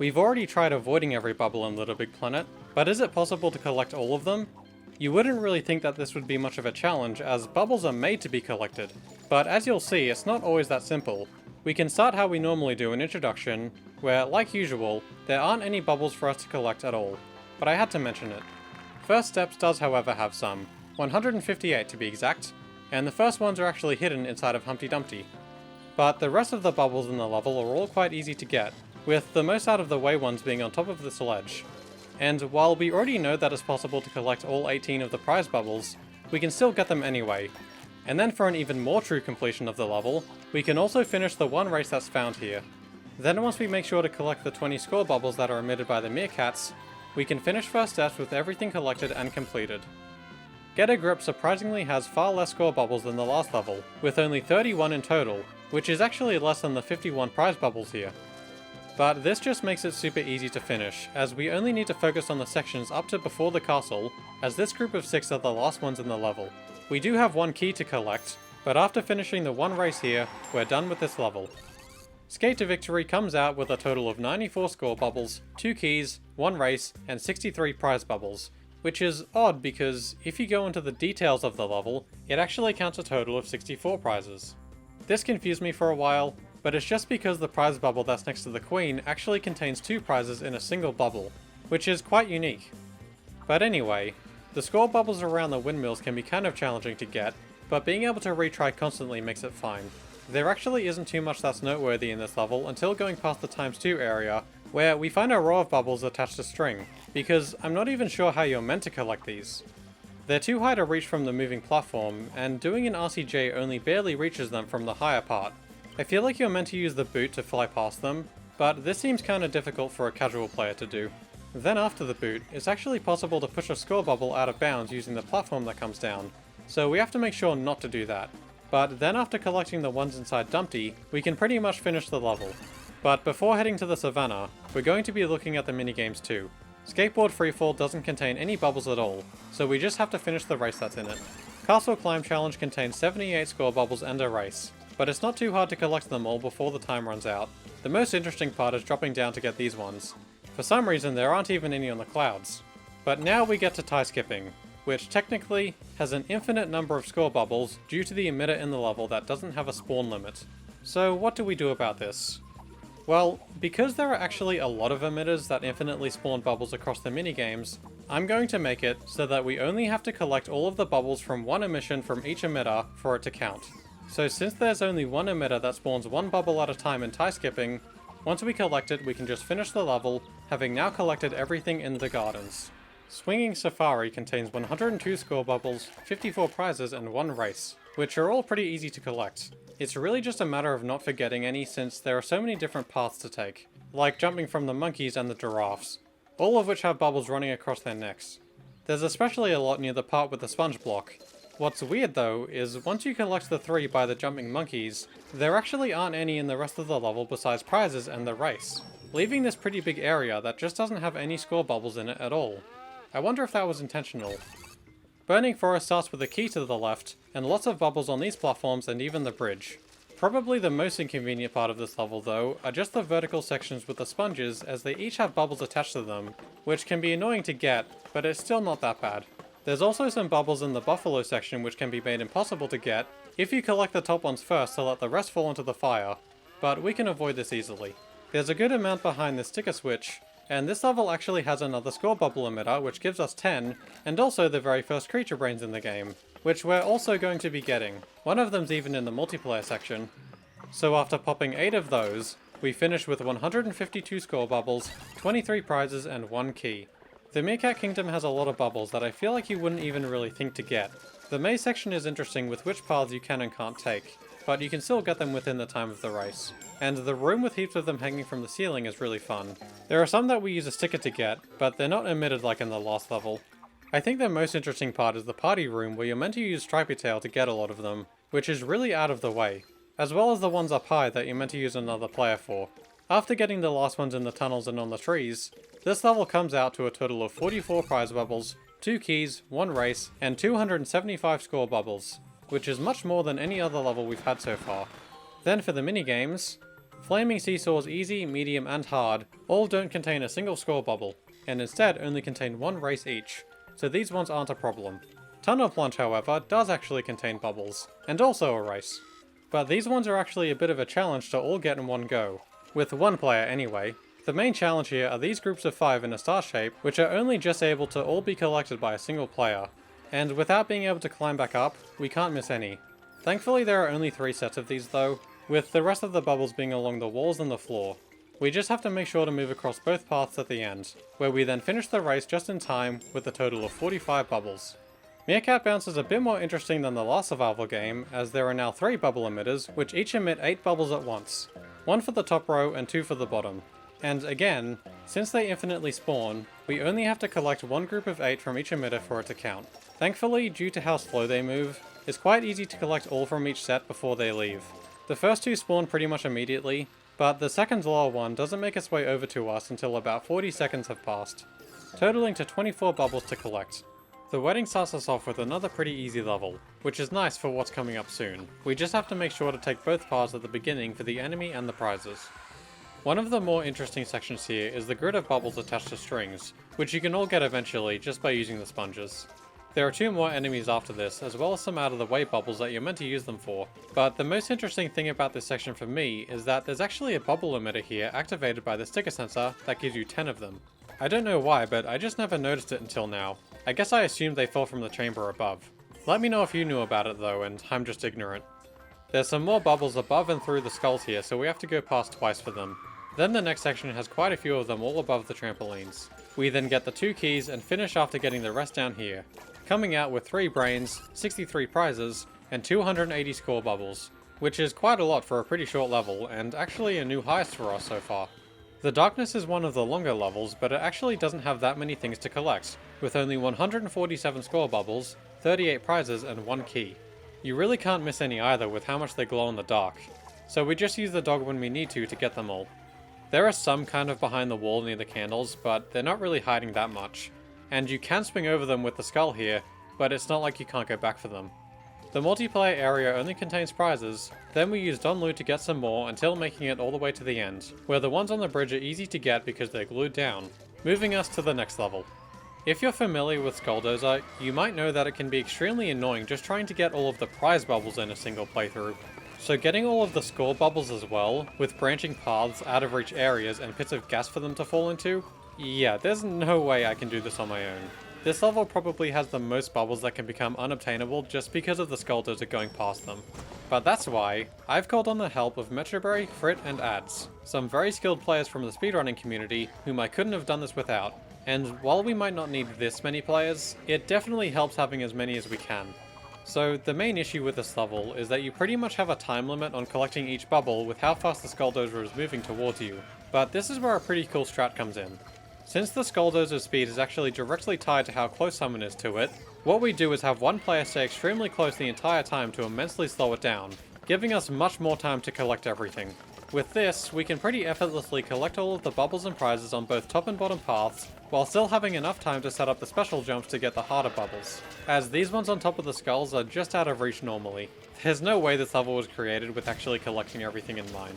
We've already tried avoiding every bubble in LittleBigPlanet, but is it possible to collect all of them? You wouldn't really think that this would be much of a challenge, as bubbles are made to be collected, but as you'll see, it's not always that simple. We can start how we normally do in Introduction, where, like usual, there aren't any bubbles for us to collect at all, but I had to mention it. First Steps does however have some, 158 to be exact, and the first ones are actually hidden inside of Humpty Dumpty. But the rest of the bubbles in the level are all quite easy to get, with the most out of the way ones being on top of this ledge. And while we already know that it's possible to collect all 18 of the prize bubbles, we can still get them anyway. And then for an even more true completion of the level, we can also finish the one race that's found here. Then once we make sure to collect the 20 score bubbles that are emitted by the meerkats, we can finish First Steps with everything collected and completed. Get a Grip surprisingly has far less score bubbles than the last level, with only 31 in total, which is actually less than the 51 prize bubbles here. But this just makes it super easy to finish, as we only need to focus on the sections up to before the castle, as this group of 6 are the last ones in the level. We do have one key to collect, but after finishing the one race here, we're done with this level. Skate to Victory comes out with a total of 94 score bubbles, 2 keys, 1 race, and 63 prize bubbles, which is odd because if you go into the details of the level, it actually counts a total of 64 prizes. This confused me for a while, but it's just because the prize bubble that's next to the Queen actually contains 2 prizes in a single bubble, which is quite unique. But anyway, the score bubbles around the windmills can be kind of challenging to get, but being able to retry constantly makes it fine. There actually isn't too much that's noteworthy in this level until going past the ×2 area, where we find a row of bubbles attached to string, because I'm not even sure how you're meant to collect these. They're too high to reach from the moving platform, and doing an RCJ only barely reaches them from the higher part. I feel like you're meant to use the boot to fly past them, but this seems kinda difficult for a casual player to do. Then after the boot, it's actually possible to push a score bubble out of bounds using the platform that comes down, so we have to make sure not to do that. But then after collecting the ones inside Dumpty, we can pretty much finish the level. But before heading to the Savannah, we're going to be looking at the minigames too. Skateboard Freefall doesn't contain any bubbles at all, so we just have to finish the race that's in it. Castle Climb Challenge contains 78 score bubbles and a race, but it's not too hard to collect them all before the time runs out. The most interesting part is dropping down to get these ones. For some reason there aren't even any on the clouds. But now we get to tie skipping, which technically has an infinite number of score bubbles due to the emitter in the level that doesn't have a spawn limit. So what do we do about this? Well, because there are actually a lot of emitters that infinitely spawn bubbles across the minigames, I'm going to make it so that we only have to collect all of the bubbles from one emission from each emitter for it to count. So since there's only one emitter that spawns one bubble at a time in tie skipping, once we collect it we can just finish the level, having now collected everything in the gardens. Swinging Safari contains 102 score bubbles, 54 prizes, and 1 race, which are all pretty easy to collect. It's really just a matter of not forgetting any since there are so many different paths to take, like jumping from the monkeys and the giraffes, all of which have bubbles running across their necks. There's especially a lot near the part with the sponge block. What's weird though, is once you collect the 3 by the jumping monkeys, there actually aren't any in the rest of the level besides prizes and the race, leaving this pretty big area that just doesn't have any score bubbles in it at all. I wonder if that was intentional. Burning Forest starts with a key to the left, and lots of bubbles on these platforms and even the bridge. Probably the most inconvenient part of this level though, are just the vertical sections with the sponges, as they each have bubbles attached to them, which can be annoying to get, but it's still not that bad. There's also some bubbles in the buffalo section which can be made impossible to get if you collect the top ones first to let the rest fall into the fire, but we can avoid this easily. There's a good amount behind the sticker switch, and this level actually has another score bubble emitter which gives us 10, and also the very first creature brains in the game, which we're also going to be getting. One of them's even in the multiplayer section. So after popping 8 of those, we finish with 152 score bubbles, 23 prizes, and 1 key. The Meerkat Kingdom has a lot of bubbles that I feel like you wouldn't even really think to get. The maze section is interesting with which paths you can and can't take, but you can still get them within the time of the race. And the room with heaps of them hanging from the ceiling is really fun. There are some that we use a sticker to get, but they're not emitted like in the last level. I think the most interesting part is the party room where you're meant to use Stripey Tail to get a lot of them, which is really out of the way, as well as the ones up high that you're meant to use another player for. After getting the last ones in the tunnels and on the trees, this level comes out to a total of 44 prize bubbles, 2 keys, 1 race, and 275 score bubbles, which is much more than any other level we've had so far. Then for the minigames, Flaming Seesaws Easy, Medium, and Hard all don't contain a single score bubble, and instead only contain one race each, so these ones aren't a problem. Tunnel Plunge, however, does actually contain bubbles, and also a race. But these ones are actually a bit of a challenge to all get in one go, with one player anyway. The main challenge here are these groups of 5 in a star shape, which are only just able to all be collected by a single player, and without being able to climb back up, we can't miss any. Thankfully there are only 3 sets of these though, with the rest of the bubbles being along the walls and the floor. We just have to make sure to move across both paths at the end, where we then finish the race just in time with a total of 45 bubbles. Meerkat Bounce is a bit more interesting than the last survival game, as there are now 3 bubble emitters, which each emit 8 bubbles at once. 1 for the top row and 2 for the bottom. And again, since they infinitely spawn, we only have to collect 1 group of 8 from each emitter for it to count. Thankfully, due to how slow they move, it's quite easy to collect all from each set before they leave. The first 2 spawn pretty much immediately, but the second lower one doesn't make its way over to us until about 40 seconds have passed, totaling to 24 bubbles to collect. The wedding starts us off with another pretty easy level, which is nice for what's coming up soon. We just have to make sure to take both paths at the beginning for the enemy and the prizes. One of the more interesting sections here is the grid of bubbles attached to strings, which you can all get eventually just by using the sponges. There are 2 more enemies after this, as well as some out of the way bubbles that you're meant to use them for, but the most interesting thing about this section for me is that there's actually a bubble emitter here activated by the sticker sensor that gives you 10 of them. I don't know why, but I just never noticed it until now. I guess I assumed they fell from the chamber above. Let me know if you knew about it though, and I'm just ignorant. There's some more bubbles above and through the skulls here, so we have to go past twice for them. Then the next section has quite a few of them all above the trampolines. We then get the 2 keys and finish after getting the rest down here, coming out with 3 brains, 63 prizes, and 280 score bubbles, which is quite a lot for a pretty short level, and actually a new highest for us so far. The Darkness is one of the longer levels, but it actually doesn't have that many things to collect, with only 147 score bubbles, 38 prizes, and 1 key. You really can't miss any either with how much they glow in the dark, so we just use the dog when we need to get them all. There are some kind of behind the wall near the candles, but they're not really hiding that much, and you can swing over them with the skull here, but it's not like you can't go back for them. The multiplayer area only contains prizes, then we use Don Lu to get some more until making it all the way to the end, where the ones on the bridge are easy to get because they're glued down, moving us to the next level. If you're familiar with Skulldozer, you might know that it can be extremely annoying just trying to get all of the prize bubbles in a single playthrough. So getting all of the score bubbles as well, with branching paths, out of reach areas, and pits of gas for them to fall into? Yeah, there's no way I can do this on my own. This level probably has the most bubbles that can become unobtainable just because of the Skulldozer going past them. But that's why I've called on the help of Metropolis, Fritt, and Ads, some very skilled players from the speedrunning community whom I couldn't have done this without, and while we might not need this many players, it definitely helps having as many as we can. So the main issue with this level is that you pretty much have a time limit on collecting each bubble with how fast the Skulldozer is moving towards you, but this is where a pretty cool strat comes in. Since the Skulldozer's speed is actually directly tied to how close someone is to it, what we do is have one player stay extremely close the entire time to immensely slow it down, giving us much more time to collect everything. With this, we can pretty effortlessly collect all of the bubbles and prizes on both top and bottom paths, while still having enough time to set up the special jumps to get the harder bubbles, as these ones on top of the skulls are just out of reach normally. There's no way this level was created with actually collecting everything in mind.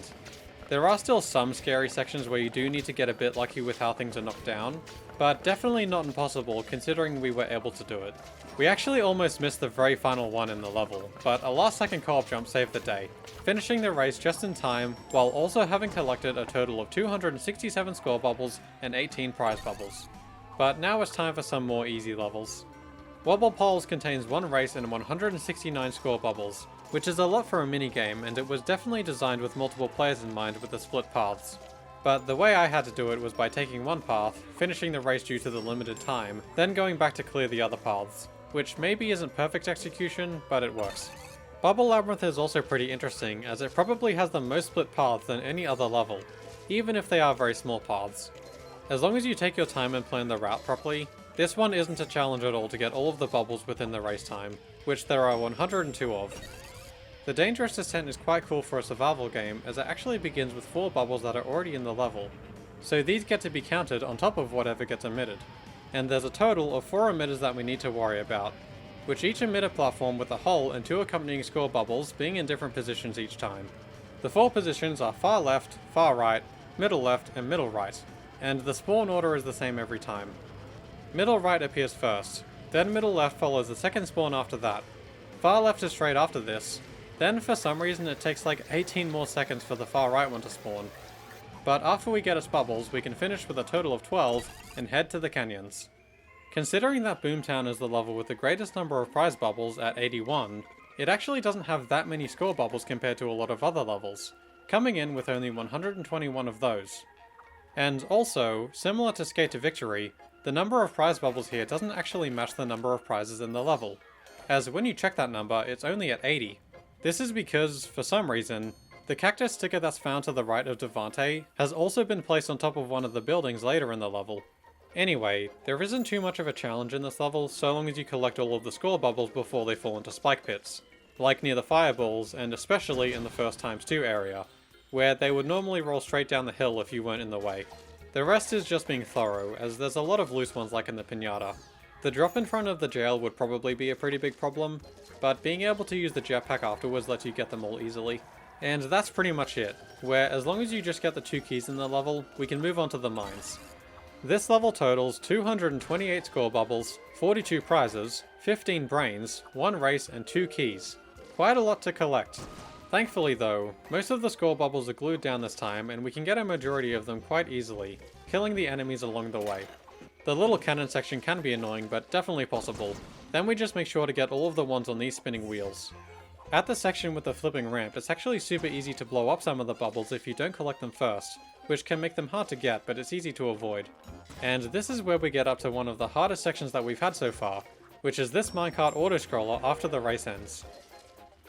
There are still some scary sections where you do need to get a bit lucky with how things are knocked down, but definitely not impossible considering we were able to do it. We actually almost missed the very final one in the level, but a last second co-op jump saved the day, finishing the race just in time while also having collected a total of 267 score bubbles and 18 prize bubbles. But now it's time for some more easy levels. Wobble Poles contains 1 race and 169 score bubbles, which is a lot for a minigame, and it was definitely designed with multiple players in mind with the split paths. But the way I had to do it was by taking one path, finishing the race due to the limited time, then going back to clear the other paths, which maybe isn't perfect execution, but it works. Bubble Labyrinth is also pretty interesting, as it probably has the most split paths than any other level, even if they are very small paths. As long as you take your time and plan the route properly, this one isn't a challenge at all to get all of the bubbles within the race time, which there are 102 of. The Dangerous Descent is quite cool for a survival game, as it actually begins with 4 bubbles that are already in the level, so these get to be counted on top of whatever gets emitted. And there's a total of 4 emitters that we need to worry about, which each emit a platform with a hole and 2 accompanying score bubbles being in different positions each time. The 4 positions are far left, far right, middle left, and middle right, and the spawn order is the same every time. Middle right appears first, then middle left follows the second spawn after that. Far left is straight after this, then for some reason it takes like 18 more seconds for the far right one to spawn. But after we get its bubbles, we can finish with a total of 12 and head to the canyons. Considering that Boomtown is the level with the greatest number of prize bubbles at 81, it actually doesn't have that many score bubbles compared to a lot of other levels, coming in with only 121 of those. And also, similar to Skate to Victory, the number of prize bubbles here doesn't actually match the number of prizes in the level, as when you check that number, it's only at 80. This is because, for some reason, the cactus sticker that's found to the right of Devante has also been placed on top of one of the buildings later in the level. Anyway, there isn't too much of a challenge in this level so long as you collect all of the score bubbles before they fall into spike pits, like near the fireballs and especially in the first ×2 area, where they would normally roll straight down the hill if you weren't in the way. The rest is just being thorough, as there's a lot of loose ones like in the piñata. The drop in front of the jail would probably be a pretty big problem, but being able to use the jetpack afterwards lets you get them all easily. And that's pretty much it, where as long as you just get the 2 keys in the level, we can move on to the mines. This level totals 228 score bubbles, 42 prizes, 15 brains, 1 race and 2 keys. Quite a lot to collect. Thankfully though, most of the score bubbles are glued down this time and we can get a majority of them quite easily, killing the enemies along the way. The little cannon section can be annoying, but definitely possible. Then we just make sure to get all of the ones on these spinning wheels. At the section with the flipping ramp, it's actually super easy to blow up some of the bubbles if you don't collect them first, which can make them hard to get, but it's easy to avoid. And this is where we get up to one of the hardest sections that we've had so far, which is this minecart auto-scroller after the race ends.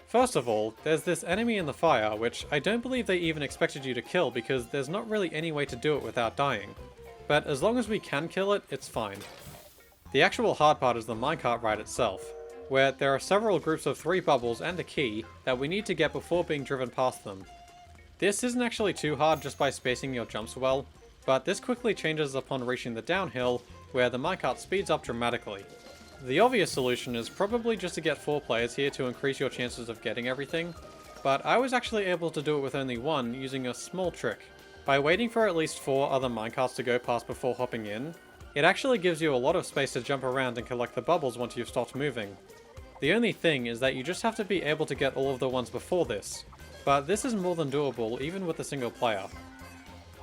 First of all, there's this enemy in the fire, which I don't believe they even expected you to kill because there's not really any way to do it without dying. But as long as we can kill it, it's fine. The actual hard part is the minecart ride itself, where there are several groups of 3 bubbles and a key that we need to get before being driven past them. This isn't actually too hard just by spacing your jumps well, but this quickly changes upon reaching the downhill, where the minecart speeds up dramatically. The obvious solution is probably just to get 4 players here to increase your chances of getting everything, but I was actually able to do it with only 1 using a small trick. By waiting for at least 4 other minecarts to go past before hopping in, it actually gives you a lot of space to jump around and collect the bubbles once you've stopped moving. The only thing is that you just have to be able to get all of the ones before this, but this is more than doable even with a single player.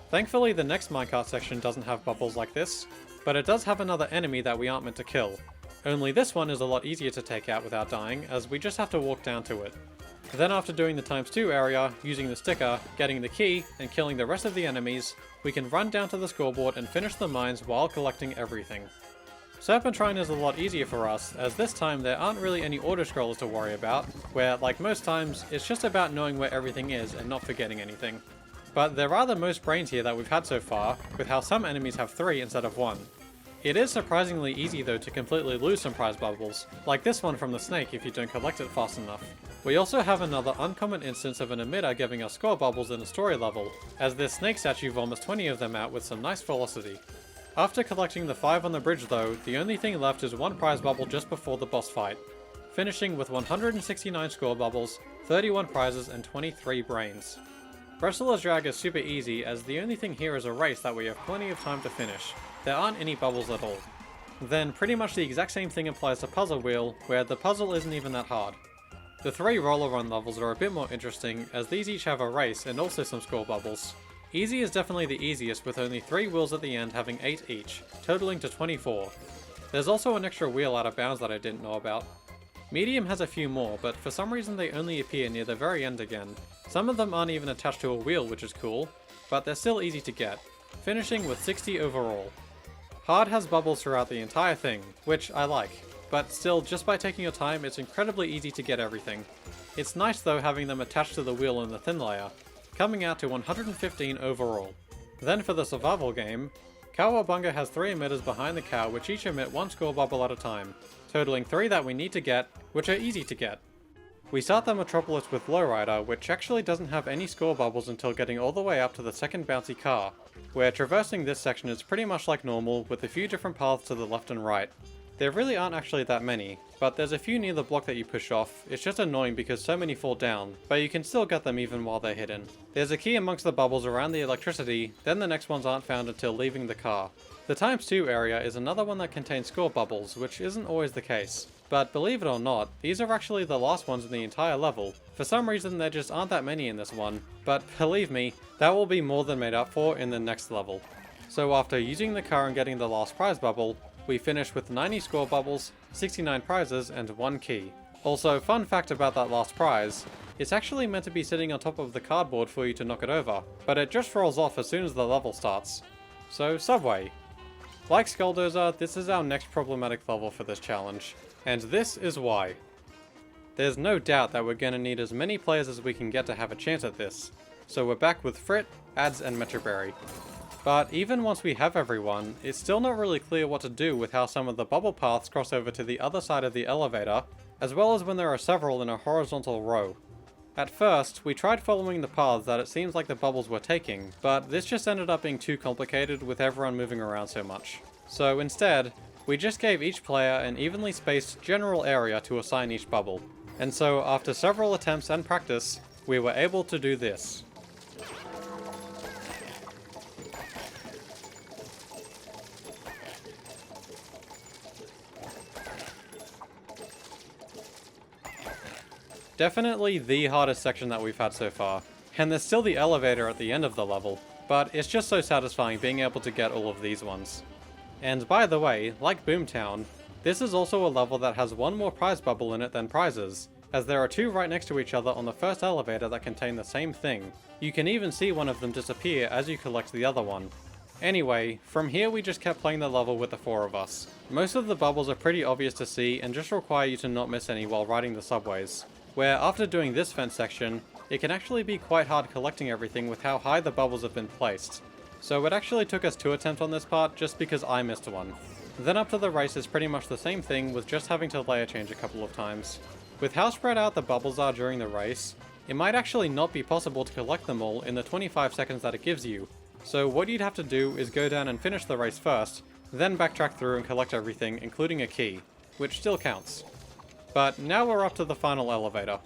Thankfully the next minecart section doesn't have bubbles like this, but it does have another enemy that we aren't meant to kill. Only this one is a lot easier to take out without dying, as we just have to walk down to it. Then after doing the ×2 area, using the sticker, getting the key, and killing the rest of the enemies, we can run down to the scoreboard and finish the mines while collecting everything. Serpentine is a lot easier for us, as this time there aren't really any auto-scrollers to worry about, where, like most times, it's just about knowing where everything is and not forgetting anything. But there are the most brains here that we've had so far, with how some enemies have 3 instead of 1. It is surprisingly easy though to completely lose some prize bubbles, like this one from the snake if you don't collect it fast enough. We also have another uncommon instance of an emitter giving us score bubbles in a story level, as this snake statue vomits 20 of them out with some nice velocity. After collecting the 5 on the bridge though, the only thing left is 1 prize bubble just before the boss fight, finishing with 169 score bubbles, 31 prizes and 23 brains. Wrestler's Drag is super easy, as the only thing here is a race that we have plenty of time to finish. There aren't any bubbles at all. Then pretty much the exact same thing applies to Puzzle Wheel, where the puzzle isn't even that hard. The 3 roller run levels are a bit more interesting, as these each have a race and also some score bubbles. Easy is definitely the easiest, with only 3 wheels at the end having 8 each, totaling to 24. There's also an extra wheel out of bounds that I didn't know about. Medium has a few more, but for some reason they only appear near the very end again. Some of them aren't even attached to a wheel, which is cool, but they're still easy to get, finishing with 60 overall. Hard has bubbles throughout the entire thing, which I like, but still, just by taking your time, it's incredibly easy to get everything. It's nice though having them attached to the wheel in the thin layer, coming out to 115 overall. Then for the survival game, Cowabunga has 3 emitters behind the cow which each emit 1 score bubble at a time, totaling 3 that we need to get, which are easy to get. We start the Metropolis with Lowrider, which actually doesn't have any score bubbles until getting all the way up to the second bouncy car, where traversing this section is pretty much like normal with a few different paths to the left and right. There really aren't actually that many, but there's a few near the block that you push off. It's just annoying because so many fall down, but you can still get them even while they're hidden. There's a key amongst the bubbles around the electricity, then the next ones aren't found until leaving the car. The ×2 area is another one that contains score bubbles, which isn't always the case. But believe it or not, these are actually the last ones in the entire level. For some reason there just aren't that many in this one, but believe me, that will be more than made up for in the next level. So after using the car and getting the last prize bubble, we finish with 90 score bubbles, 69 prizes, and 1 key. Also, fun fact about that last prize, it's actually meant to be sitting on top of the cardboard for you to knock it over, but it just rolls off as soon as the level starts. So, Subway. Like Skulldozer, this is our next problematic level for this challenge, and this is why. There's no doubt that we're gonna need as many players as we can get to have a chance at this, so we're back with Fritt, Ads, and Metropolis. But even once we have everyone, it's still not really clear what to do with how some of the bubble paths cross over to the other side of the elevator, as well as when there are several in a horizontal row. At first, we tried following the paths that it seems like the bubbles were taking, but this just ended up being too complicated with everyone moving around so much. So instead, we just gave each player an evenly spaced general area to assign each bubble. And so after several attempts and practice, we were able to do this. Definitely the hardest section that we've had so far, and there's still the elevator at the end of the level, but it's just so satisfying being able to get all of these ones. And by the way, like Boomtown, this is also a level that has one more prize bubble in it than prizes, as there are two right next to each other on the first elevator that contain the same thing. You can even see one of them disappear as you collect the other one. Anyway, from here we just kept playing the level with the 4 of us. Most of the bubbles are pretty obvious to see and just require you to not miss any while riding the subways, where after doing this fence section, it can actually be quite hard collecting everything with how high the bubbles have been placed. So it actually took us 2 attempts on this part just because I missed one. Then up to the race is pretty much the same thing with just having to layer change a couple of times. With how spread out the bubbles are during the race, it might actually not be possible to collect them all in the 25 seconds that it gives you. So what you'd have to do is go down and finish the race first, then backtrack through and collect everything, including a key, which still counts. But now we're up to the final elevator.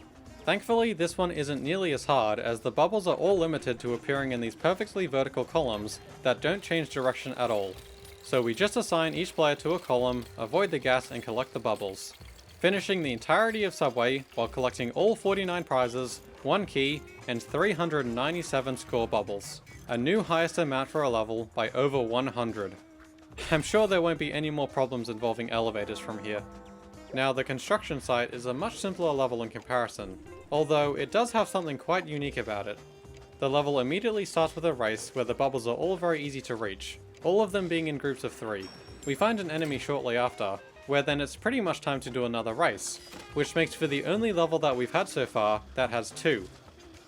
Thankfully, this one isn't nearly as hard, as the bubbles are all limited to appearing in these perfectly vertical columns that don't change direction at all. So we just assign each player to a column, avoid the gas, and collect the bubbles, finishing the entirety of Subway while collecting all 49 prizes, 1 key, and 397 score bubbles. A new highest amount for a level by over 100. I'm sure there won't be any more problems involving elevators from here. Now, the construction site is a much simpler level in comparison, although it does have something quite unique about it. The level immediately starts with a race where the bubbles are all very easy to reach, all of them being in groups of 3. We find an enemy shortly after, where then it's pretty much time to do another race, which makes for the only level that we've had so far that has 2.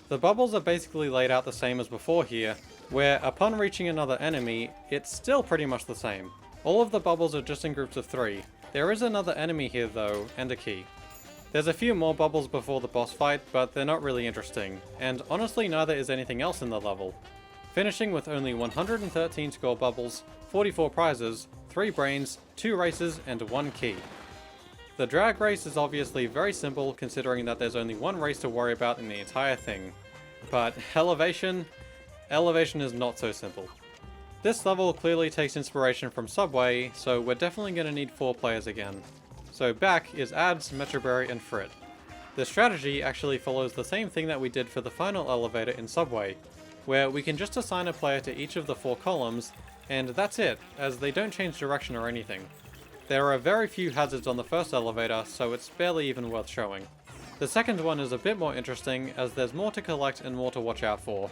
The bubbles are basically laid out the same as before here, where upon reaching another enemy, it's still pretty much the same. All of the bubbles are just in groups of 3. There is another enemy here though, and a key. There's a few more bubbles before the boss fight, but they're not really interesting, and honestly neither is anything else in the level. Finishing with only 113 score bubbles, 44 prizes, 3 brains, 2 races, and 1 key. The drag race is obviously very simple considering that there's only 1 race to worry about in the entire thing. But elevation is not so simple. This level clearly takes inspiration from Subway, so we're definitely going to need 4 players again. So back is Ads, Metropolis, and Fritt. The strategy actually follows the same thing that we did for the final elevator in Subway, where we can just assign a player to each of the 4 columns, and that's it, as they don't change direction or anything. There are very few hazards on the first elevator, so it's barely even worth showing. The second one is a bit more interesting, as there's more to collect and more to watch out for,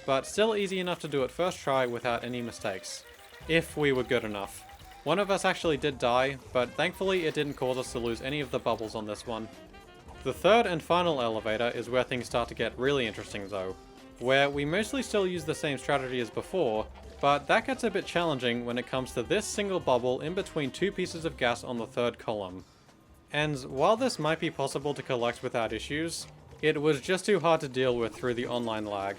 but still easy enough to do it first try without any mistakes. If we were good enough. One of us actually did die, but thankfully it didn't cause us to lose any of the bubbles on this one. The third and final elevator is where things start to get really interesting though, where we mostly still use the same strategy as before, but that gets a bit challenging when it comes to this single bubble in between 2 pieces of gas on the 3rd column. And while this might be possible to collect without issues, it was just too hard to deal with through the online lag.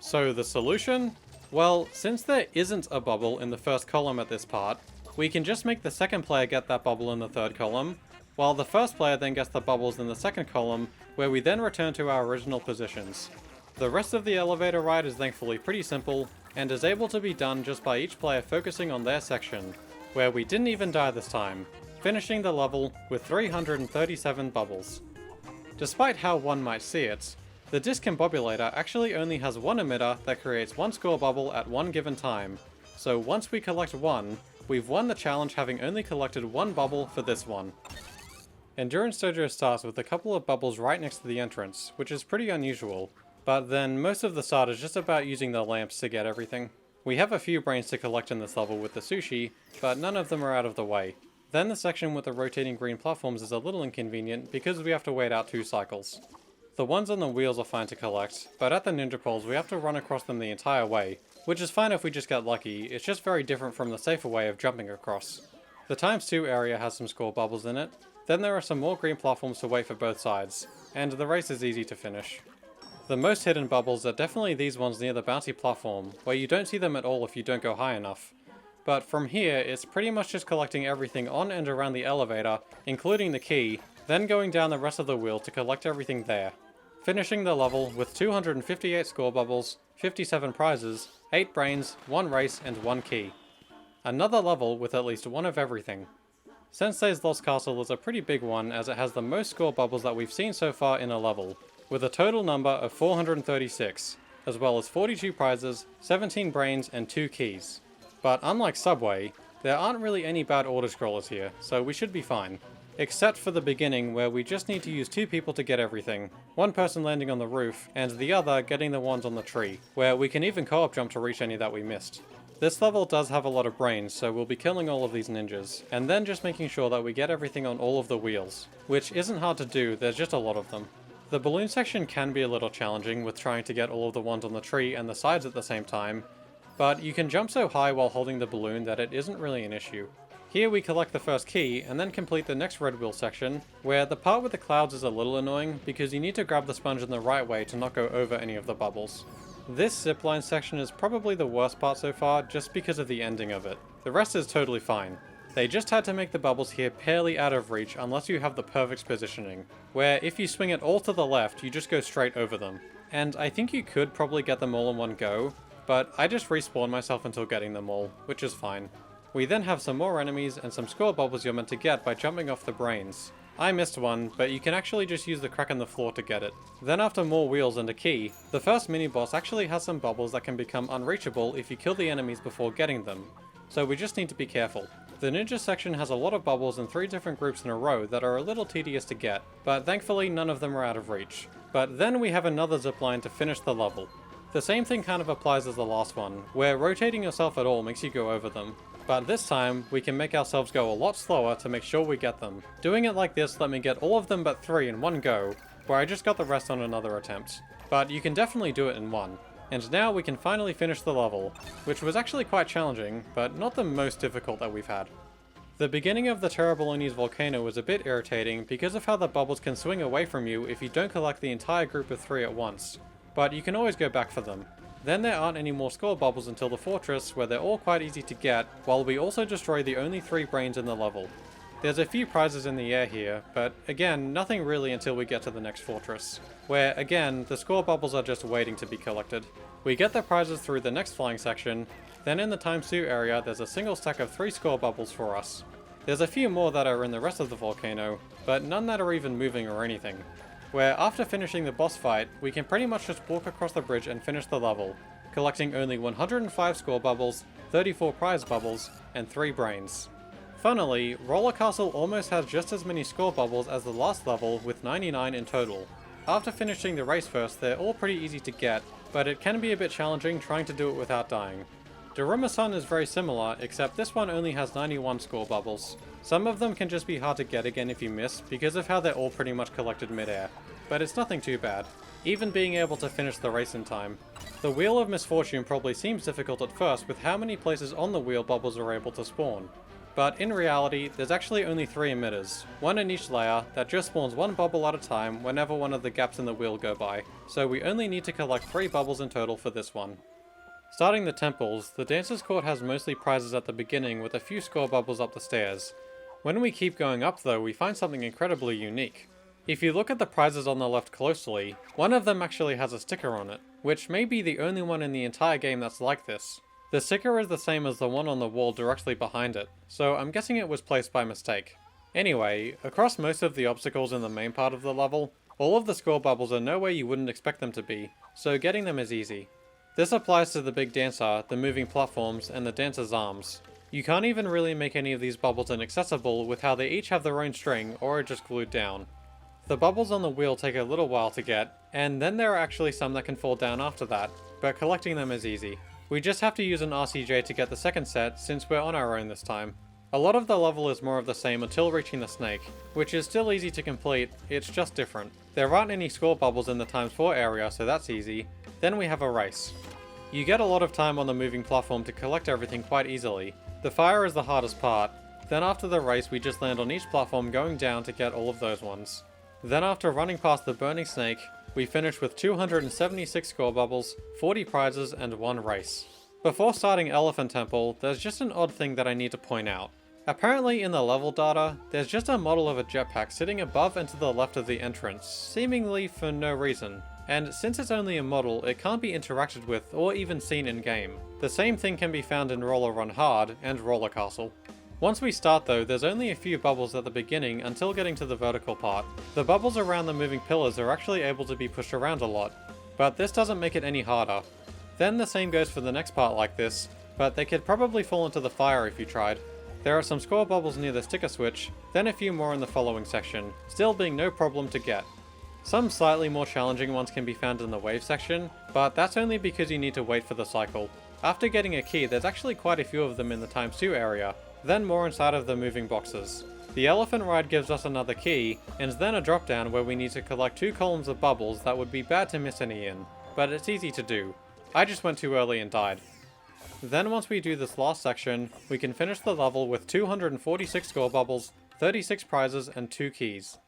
So the solution? Well, since there isn't a bubble in the first column at this part, We can just make the second player get that bubble in the third column, while the first player then gets the bubbles in the second column, where we then return to our original positions. The rest of the elevator ride is thankfully pretty simple, and is able to be done just by each player focusing on their section, where we didn't even die this time, finishing the level with 337 bubbles. Despite how one might see it, the discombobulator actually only has one emitter that creates one score bubble at one given time, so once we collect one, we've won the challenge having only collected one bubble for this one. Endurance Dojo starts with a couple of bubbles right next to the entrance, which is pretty unusual, but then most of the start is just about using the lamps to get everything. We have a few brains to collect in this level with the sushi, but none of them are out of the way. Then the section with the rotating green platforms is a little inconvenient because we have to wait out 2 cycles. The ones on the wheels are fine to collect, but at the ninja poles we have to run across them the entire way, which is fine if we just get lucky, it's just very different from the safer way of jumping across. The ×2 area has some score bubbles in it, then there are some more green platforms to wait for both sides, and the race is easy to finish. The most hidden bubbles are definitely these ones near the bouncy platform, where you don't see them at all if you don't go high enough. But from here, it's pretty much just collecting everything on and around the elevator, including the key, then going down the rest of the wheel to collect everything there. Finishing the level with 258 score bubbles, 57 prizes, 8 brains, 1 race, and 1 key. Another level with at least one of everything. Sensei's Lost Castle is a pretty big one as it has the most score bubbles that we've seen so far in a level, with a total number of 436, as well as 42 prizes, 17 brains, and 2 keys. But unlike Subway, there aren't really any bad auto-scrollers here, so we should be fine. Except for the beginning where we just need to use 2 people to get everything, one person landing on the roof, and the other getting the ones on the tree, where we can even co-op jump to reach any that we missed. This level does have a lot of brains, so we'll be killing all of these ninjas, and then just making sure that we get everything on all of the wheels, which isn't hard to do, there's just a lot of them. The balloon section can be a little challenging with trying to get all of the ones on the tree and the sides at the same time, but you can jump so high while holding the balloon that it isn't really an issue. Here we collect the first key and then complete the next red wheel section, where the part with the clouds is a little annoying because you need to grab the sponge in the right way to not go over any of the bubbles. This zipline section is probably the worst part so far just because of the ending of it. The rest is totally fine. They just had to make the bubbles here barely out of reach unless you have the perfect positioning, where if you swing it all to the left, you just go straight over them. And I think you could probably get them all in one go, but I just respawned myself until getting them all, which is fine. We then have some more enemies and some score bubbles you're meant to get by jumping off the brains. I missed one, but you can actually just use the crack in the floor to get it. Then after more wheels and a key, the first mini-boss actually has some bubbles that can become unreachable if you kill the enemies before getting them, so we just need to be careful. The ninja section has a lot of bubbles in 3 different groups in a row that are a little tedious to get, but thankfully none of them are out of reach. But then we have another zipline to finish the level. The same thing kind of applies as the last one, where rotating yourself at all makes you go over them. But this time, we can make ourselves go a lot slower to make sure we get them. Doing it like this let me get all of them but 3 in one go, where I just got the rest on another attempt. But you can definitely do it in one. And now we can finally finish the level, which was actually quite challenging, but not the most difficult that we've had. The beginning of the Terraballooni's volcano was a bit irritating because of how the bubbles can swing away from you if you don't collect the entire group of 3 at once, but you can always go back for them. Then there aren't any more score bubbles until the fortress, where they're all quite easy to get, while we also destroy the only 3 brains in the level. There's a few prizes in the air here, but again, nothing really until we get to the next fortress, where again, the score bubbles are just waiting to be collected. We get the prizes through the next flying section, then in the ×2 area there's a single stack of 3 score bubbles for us. There's a few more that are in the rest of the volcano, but none that are even moving or anything, where after finishing the boss fight, we can pretty much just walk across the bridge and finish the level, collecting only 105 score bubbles, 34 prize bubbles, and 3 brains. Funnily, Roller Castle almost has just as many score bubbles as the last level with 99 in total. After finishing the race first, they're all pretty easy to get, but it can be a bit challenging trying to do it without dying. Daruma-san is very similar, except this one only has 91 score bubbles. Some of them can just be hard to get again if you miss, because of how they're all pretty much collected mid-air. But it's nothing too bad, even being able to finish the race in time. The Wheel of Misfortune probably seems difficult at first with how many places on the wheel bubbles are able to spawn. But in reality, there's actually only 3 emitters, one in each layer, that just spawns 1 bubble at a time whenever one of the gaps in the wheel go by, so we only need to collect 3 bubbles in total for this one. Starting the temples, the Dancer's Court has mostly prizes at the beginning with a few score bubbles up the stairs. When we keep going up though, we find something incredibly unique. If you look at the prizes on the left closely, one of them actually has a sticker on it, which may be the only one in the entire game that's like this. The sticker is the same as the one on the wall directly behind it, so I'm guessing it was placed by mistake. Anyway, across most of the obstacles in the main part of the level, all of the score bubbles are nowhere you wouldn't expect them to be, so getting them is easy. This applies to the big dancer, the moving platforms, and the dancer's arms. You can't even really make any of these bubbles inaccessible with how they each have their own string or are just glued down. The bubbles on the wheel take a little while to get, and then there are actually some that can fall down after that, but collecting them is easy. We just have to use an RCJ to get the second set since we're on our own this time. A lot of the level is more of the same until reaching the snake, which is still easy to complete, it's just different. There aren't any score bubbles in the ×4 area, so that's easy. Then we have a race. You get a lot of time on the moving platform to collect everything quite easily. The fire is the hardest part. Then after the race we just land on each platform going down to get all of those ones. Then after running past the burning snake, we finish with 276 score bubbles, 40 prizes, and 1 race. Before starting Elephant Temple, there's just an odd thing that I need to point out. Apparently in the level data, there's just a model of a jetpack sitting above and to the left of the entrance, seemingly for no reason. And since it's only a model, it can't be interacted with or even seen in-game. The same thing can be found in Roller Run Hard and Roller Castle. Once we start though, there's only a few bubbles at the beginning until getting to the vertical part. The bubbles around the moving pillars are actually able to be pushed around a lot, but this doesn't make it any harder. Then the same goes for the next part like this, but they could probably fall into the fire if you tried. There are some score bubbles near the sticker switch, then a few more in the following section, still being no problem to get. Some slightly more challenging ones can be found in the wave section, but that's only because you need to wait for the cycle. After getting a key, there's actually quite a few of them in the ×2 area, then more inside of the moving boxes. The elephant ride gives us another key, and then a drop down where we need to collect 2 columns of bubbles that would be bad to miss any in, but it's easy to do. I just went too early and died. Then once we do this last section, we can finish the level with 246 score bubbles, 36 prizes, and 2 keys.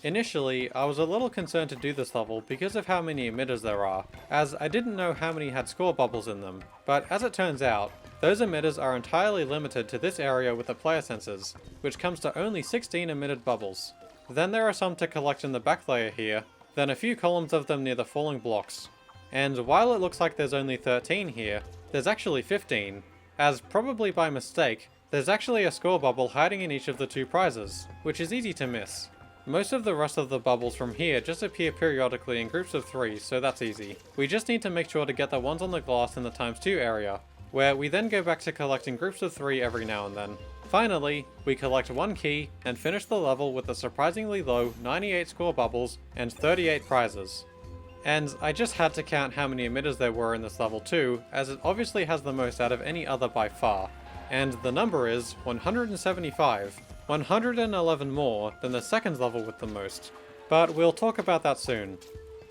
Initially, I was a little concerned to do this level because of how many emitters there are, as I didn't know how many had score bubbles in them, but as it turns out, those emitters are entirely limited to this area with the player sensors, which comes to only 16 emitted bubbles. Then there are some to collect in the back layer here, then a few columns of them near the falling blocks. And while it looks like there's only 13 here, there's actually 15, as probably by mistake, there's actually a score bubble hiding in each of the 2 prizes, which is easy to miss. Most of the rest of the bubbles from here just appear periodically in groups of 3, so that's easy. We just need to make sure to get the ones on the glass in the ×2 area, where we then go back to collecting groups of 3 every now and then. Finally, we collect 1 key and finish the level with a surprisingly low 98 score bubbles and 38 prizes. And I just had to count how many emitters there were in this level too, as it obviously has the most out of any other by far. And the number is 175, 111 more than the second level with the most. But we'll talk about that soon.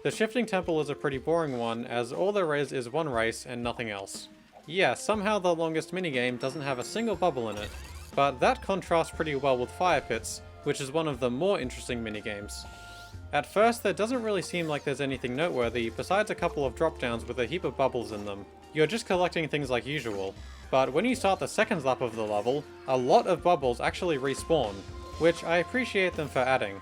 The shifting temple is a pretty boring one, as all there is 1 race and nothing else. Yeah, somehow the longest minigame doesn't have a single bubble in it, but that contrasts pretty well with fire pits, which is one of the more interesting minigames. At first, there doesn't really seem like there's anything noteworthy besides a couple of drop-downs with a heap of bubbles in them. You're just collecting things like usual. But when you start the second lap of the level, a lot of bubbles actually respawn, which I appreciate them for adding.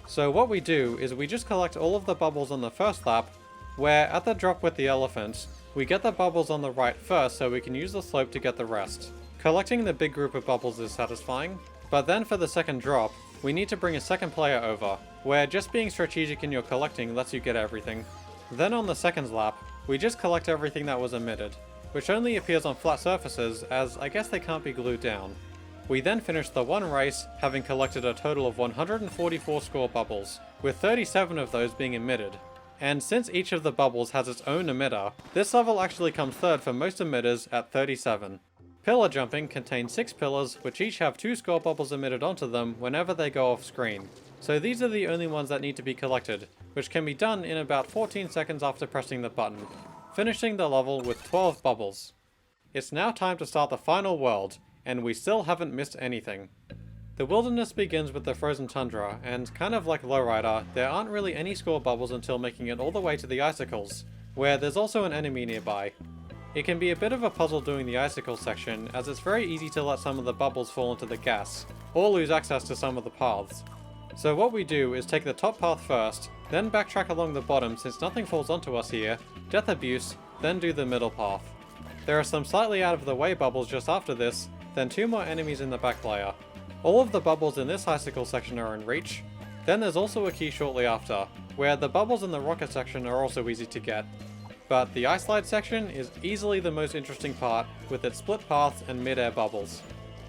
So what we do is we just collect all of the bubbles on the first lap, where at the drop with the elephant, we get the bubbles on the right first so we can use the slope to get the rest. Collecting the big group of bubbles is satisfying, but then for the second drop, we need to bring a second player over, where just being strategic in your collecting lets you get everything. Then on the second lap, we just collect everything that was emitted, which only appears on flat surfaces as I guess they can't be glued down. We then finish the 1 race, having collected a total of 144 score bubbles, with 37 of those being emitted. And since each of the bubbles has its own emitter, this level actually comes third for most emitters at 37. Pillar jumping contains 6 pillars, which each have 2 score bubbles emitted onto them whenever they go off screen. So these are the only ones that need to be collected, which can be done in about 14 seconds after pressing the button, finishing the level with 12 bubbles. It's now time to start the final world, and we still haven't missed anything. The wilderness begins with the frozen tundra, and kind of like Lowrider, there aren't really any score bubbles until making it all the way to the icicles, where there's also an enemy nearby. It can be a bit of a puzzle doing the icicle section, as it's very easy to let some of the bubbles fall into the gas, or lose access to some of the paths. So what we do is take the top path first, then backtrack along the bottom since nothing falls onto us here, Death Abuse, then do the middle path. There are some slightly out of the way bubbles just after this, then 2 more enemies in the back layer. All of the bubbles in this icicle section are in reach. Then there's also a key shortly after, where the bubbles in the rocket section are also easy to get. But the ice slide section is easily the most interesting part, with its split paths and mid-air bubbles.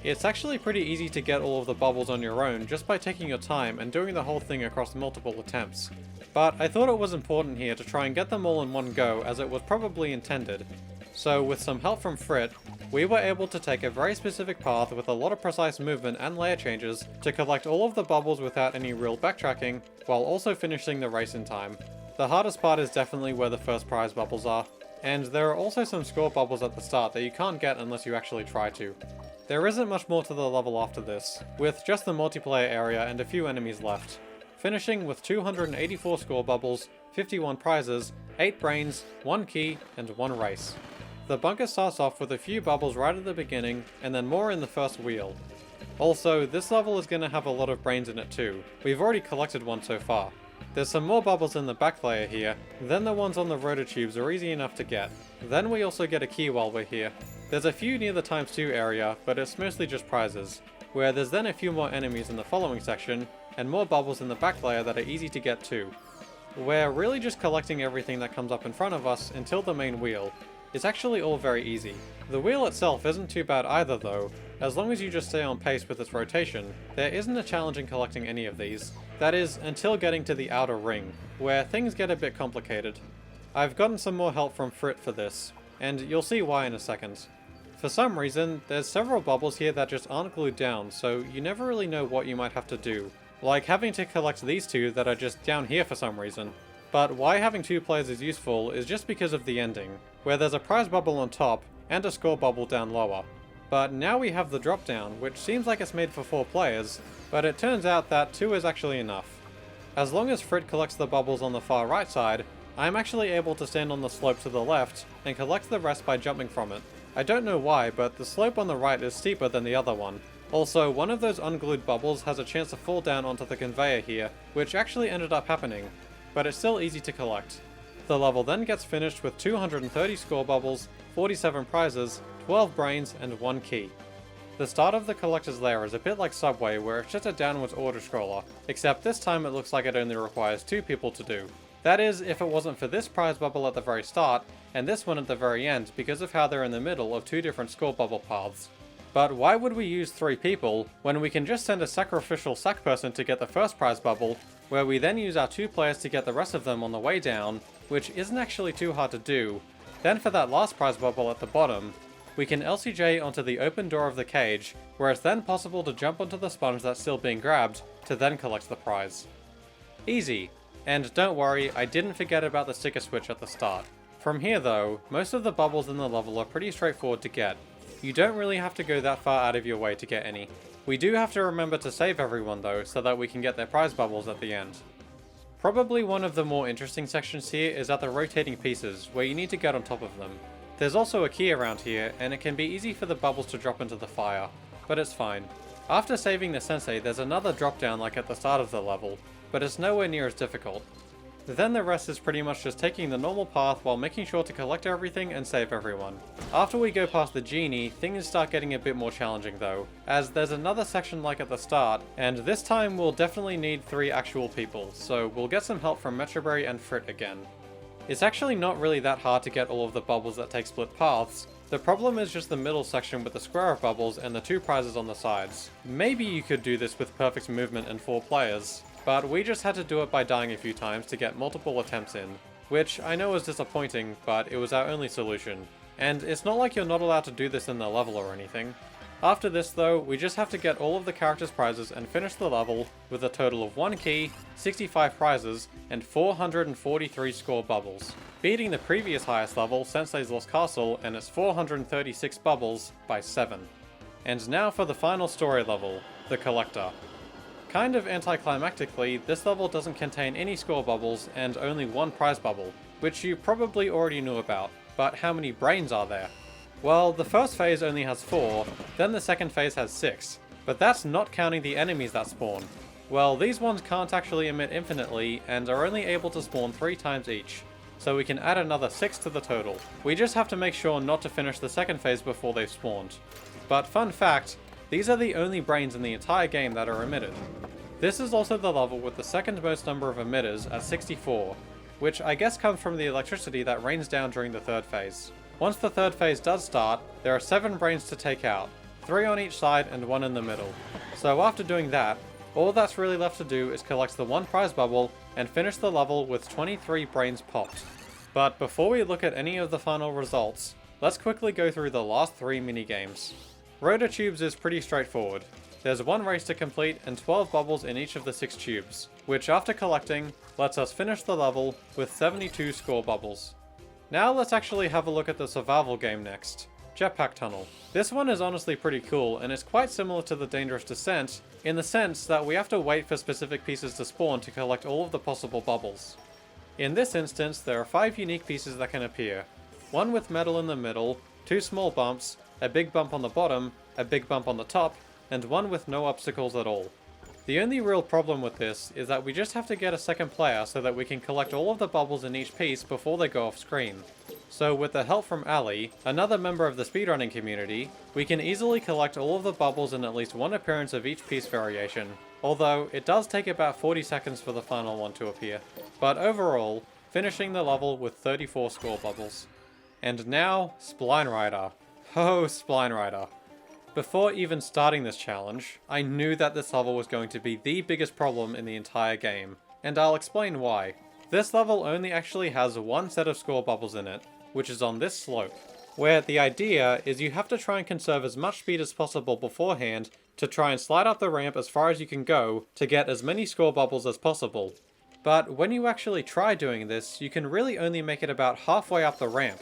It's actually pretty easy to get all of the bubbles on your own just by taking your time and doing the whole thing across multiple attempts. But I thought it was important here to try and get them all in one go, as it was probably intended. So with some help from Fritt, we were able to take a very specific path with a lot of precise movement and layer changes to collect all of the bubbles without any real backtracking, while also finishing the race in time. The hardest part is definitely where the first prize bubbles are, and there are also some score bubbles at the start that you can't get unless you actually try to. There isn't much more to the level after this, with just the multiplayer area and a few enemies left, finishing with 284 score bubbles, 51 prizes, 8 brains, 1 key, and 1 race. The bunker starts off with a few bubbles right at the beginning, and then more in the first wheel. Also, this level is going to have a lot of brains in it too. We've already collected one so far. There's some more bubbles in the back layer here, then the ones on the rotor tubes are easy enough to get. Then we also get a key while we're here. There's a few near the ×2 area, but it's mostly just prizes, where there's then a few more enemies in the following section, and more bubbles in the back layer that are easy to get too. We're really just collecting everything that comes up in front of us until the main wheel. It's actually all very easy. The wheel itself isn't too bad either though, as long as you just stay on pace with its rotation. There isn't a challenge in collecting any of these. That is, until getting to the outer ring, where things get a bit complicated. I've gotten some more help from Fritt for this, and you'll see why in a second. For some reason, there's several bubbles here that just aren't glued down, so you never really know what you might have to do. Like having to collect these 2 that are just down here for some reason. But why having 2 players is useful is just because of the ending, where there's a prize bubble on top and a score bubble down lower. But now we have the drop down, which seems like it's made for 4 players, but it turns out that 2 is actually enough. As long as Fritt collects the bubbles on the far right side, I'm actually able to stand on the slope to the left and collect the rest by jumping from it. I don't know why, but the slope on the right is steeper than the other one. Also, one of those unglued bubbles has a chance to fall down onto the conveyor here, which actually ended up happening, but it's still easy to collect. The level then gets finished with 230 score bubbles, 47 prizes, 12 brains, and 1 key. The start of the collector's lair is a bit like Subway, where it's just a downwards order scroller, except this time it looks like it only requires 2 people to do. That is, if it wasn't for this prize bubble at the very start, and this one at the very end because of how they're in the middle of 2 different score bubble paths. But why would we use 3 people, when we can just send a sacrificial sack person to get the first prize bubble, where we then use our 2 players to get the rest of them on the way down, which isn't actually too hard to do. Then for that last prize bubble at the bottom, we can LCJ onto the open door of the cage, where it's then possible to jump onto the sponge that's still being grabbed, to then collect the prize. Easy. And don't worry, I didn't forget about the sticker switch at the start. From here though, most of the bubbles in the level are pretty straightforward to get. You don't really have to go that far out of your way to get any. We do have to remember to save everyone though, so that we can get their prize bubbles at the end. Probably one of the more interesting sections here is at the rotating pieces, where you need to get on top of them. There's also a key around here, and it can be easy for the bubbles to drop into the fire, but it's fine. After saving the sensei, there's another drop down like at the start of the level, but it's nowhere near as difficult. Then the rest is pretty much just taking the normal path while making sure to collect everything and save everyone. After we go past the genie, things start getting a bit more challenging though, as there's another section like at the start, and this time we'll definitely need 3 actual people, so we'll get some help from Metropolis and Fritt again. It's actually not really that hard to get all of the bubbles that take split paths. The problem is just the middle section with the square of bubbles and the 2 prizes on the sides. Maybe you could do this with perfect movement and 4 players, but we just had to do it by dying a few times to get multiple attempts in, which I know is disappointing, but it was our only solution. And it's not like you're not allowed to do this in the level or anything. After this though, we just have to get all of the characters' prizes and finish the level with a total of 1 key, 65 prizes, and 443 score bubbles, beating the previous highest level, Sensei's Lost Castle, and its 436 bubbles by 7. And now for the final story level, the Collector. Kind of anticlimactically, this level doesn't contain any score bubbles and only 1 prize bubble, which you probably already knew about, but how many brains are there? Well, the first phase only has 4, then the second phase has 6, but that's not counting the enemies that spawn. Well, these ones can't actually emit infinitely, and are only able to spawn 3 times each, so we can add another 6 to the total. We just have to make sure not to finish the second phase before they've spawned. But fun fact, these are the only brains in the entire game that are emitted. This is also the level with the second most number of emitters at 64, which I guess comes from the electricity that rains down during the third phase. Once the third phase does start, there are 7 brains to take out, 3 on each side and 1 in the middle. So after doing that, all that's really left to do is collect the 1 prize bubble and finish the level with 23 brains popped. But before we look at any of the final results, let's quickly go through the last 3 minigames. Rotor Tubes is pretty straightforward. There's 1 race to complete and 12 bubbles in each of the 6 tubes, which after collecting, lets us finish the level with 72 score bubbles. Now let's actually have a look at the survival game next, Jetpack Tunnel. This one is honestly pretty cool, and it's quite similar to the Dangerous Descent, in the sense that we have to wait for specific pieces to spawn to collect all of the possible bubbles. In this instance, there are 5 unique pieces that can appear. 1 with metal in the middle, 2 small bumps, a big bump on the bottom, a big bump on the top, and 1 with no obstacles at all. The only real problem with this is that we just have to get a second player so that we can collect all of the bubbles in each piece before they go off screen. So with the help from Ali, another member of the speedrunning community, we can easily collect all of the bubbles in at least 1 appearance of each piece variation, although it does take about 40 seconds for the final one to appear. But overall, finishing the level with 34 score bubbles. And now, Spline Rider. Oh, Spline Rider. Before even starting this challenge, I knew that this level was going to be the biggest problem in the entire game, and I'll explain why. This level only actually has 1 set of score bubbles in it, which is on this slope, where the idea is you have to try and conserve as much speed as possible beforehand to try and slide up the ramp as far as you can go to get as many score bubbles as possible. But when you actually try doing this, you can really only make it about halfway up the ramp,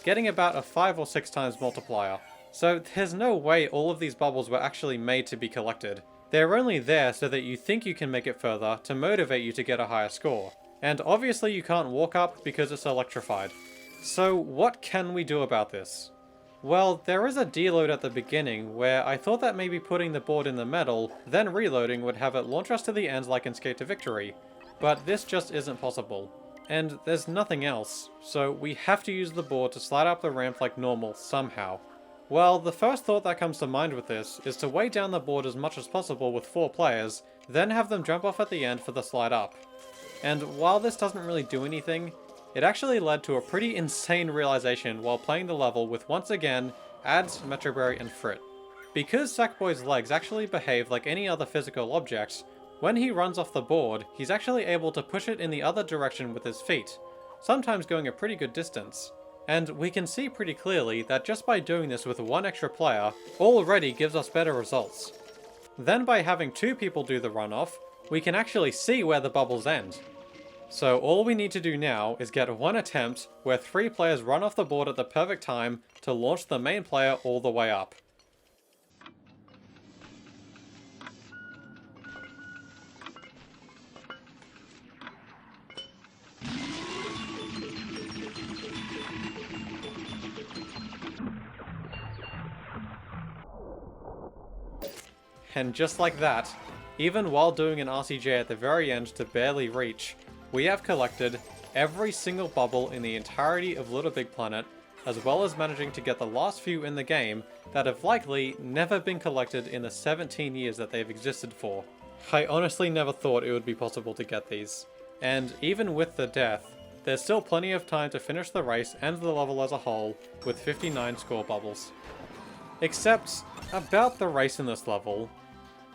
getting about a 5 or 6 times multiplier. So there's no way all of these bubbles were actually made to be collected. They're only there so that you think you can make it further to motivate you to get a higher score. And obviously you can't walk up because it's electrified. So what can we do about this? Well, there is a deload at the beginning where I thought that maybe putting the board in the metal, then reloading would have it launch us to the end like in Skate to Victory. But this just isn't possible. And there's nothing else, so we have to use the board to slide up the ramp like normal somehow. Well, the first thought that comes to mind with this is to weigh down the board as much as possible with 4 players, then have them jump off at the end for the slide up. And while this doesn't really do anything, it actually led to a pretty insane realization while playing the level with once again Ads, Metroberry, and Fritt. Because Sackboy's legs actually behave like any other physical object, when he runs off the board, he's actually able to push it in the other direction with his feet, sometimes going a pretty good distance. And we can see pretty clearly that just by doing this with 1 extra player already gives us better results. Then by having 2 people do the runoff, we can actually see where the bubbles end. So all we need to do now is get 1 attempt where 3 players run off the board at the perfect time to launch the main player all the way up. And just like that, even while doing an RCJ at the very end to barely reach, we have collected every single bubble in the entirety of LittleBigPlanet, as well as managing to get the last few in the game that have likely never been collected in the 17 years that they've existed for. I honestly never thought it would be possible to get these. And even with the death, there's still plenty of time to finish the race and the level as a whole with 59 score bubbles. Except, about the race in this level,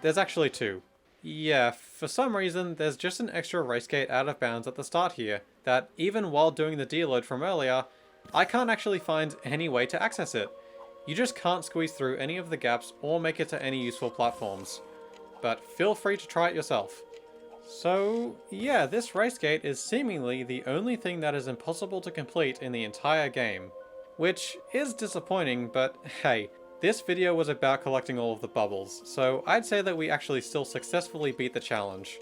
there's actually 2. Yeah, for some reason, there's just an extra race gate out of bounds at the start here, that even while doing the deload from earlier, I can't actually find any way to access it. You just can't squeeze through any of the gaps or make it to any useful platforms. But feel free to try it yourself. So yeah, this race gate is seemingly the only thing that is impossible to complete in the entire game. Which is disappointing, but hey, this video was about collecting all of the bubbles, so I'd say that we actually still successfully beat the challenge.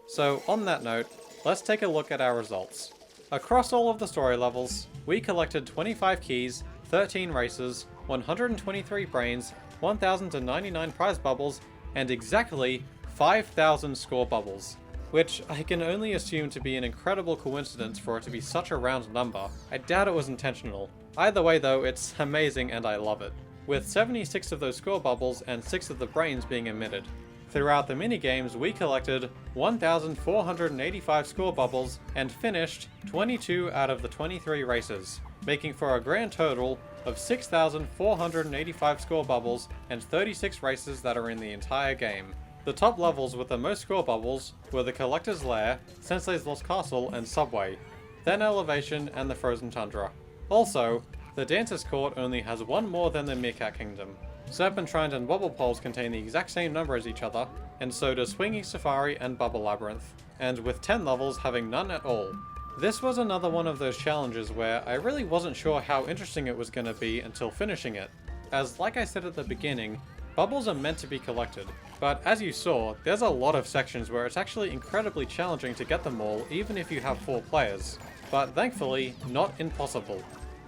So on that note, let's take a look at our results. Across all of the story levels, we collected 25 keys, 13 races, 123 brains, 1,099 prize bubbles, and exactly 5,000 score bubbles. Which I can only assume to be an incredible coincidence for it to be such a round number. I doubt it was intentional. Either way though, it's amazing and I love it. With 76 of those score bubbles and 6 of the brains being emitted. Throughout the minigames, we collected 1,485 score bubbles and finished 22 out of the 23 races, making for a grand total of 6,485 score bubbles and 36 races that are in the entire game. The top levels with the most score bubbles were the Collector's Lair, Sensei's Lost Castle, and Subway, then Elevation and the Frozen Tundra. Also, the Dancer's Court only has one more than the Meerkat Kingdom. Serpentrine and Bubble Poles contain the exact same number as each other, and so does Swinging Safari and Bubble Labyrinth, and with 10 levels having none at all. This was another one of those challenges where I really wasn't sure how interesting it was going to be until finishing it, as like I said at the beginning, bubbles are meant to be collected, but as you saw, there's a lot of sections where it's actually incredibly challenging to get them all even if you have 4 players, but thankfully not impossible.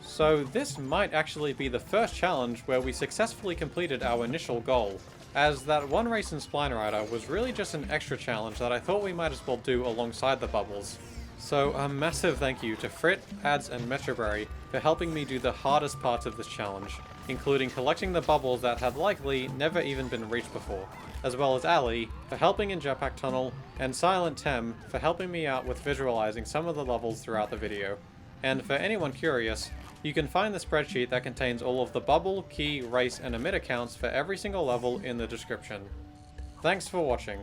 So this might actually be the first challenge where we successfully completed our initial goal, as that one race in Spline Rider was really just an extra challenge that I thought we might as well do alongside the bubbles. So a massive thank you to Fritt, Ads, and Metroberry for helping me do the hardest parts of this challenge, including collecting the bubbles that had likely never even been reached before, as well as Ali for helping in Jetpack Tunnel, and SilentTem for helping me out with visualizing some of the levels throughout the video. And for anyone curious, you can find the spreadsheet that contains all of the bubble, key, race, and emitter counts for every single level in the description. Thanks for watching.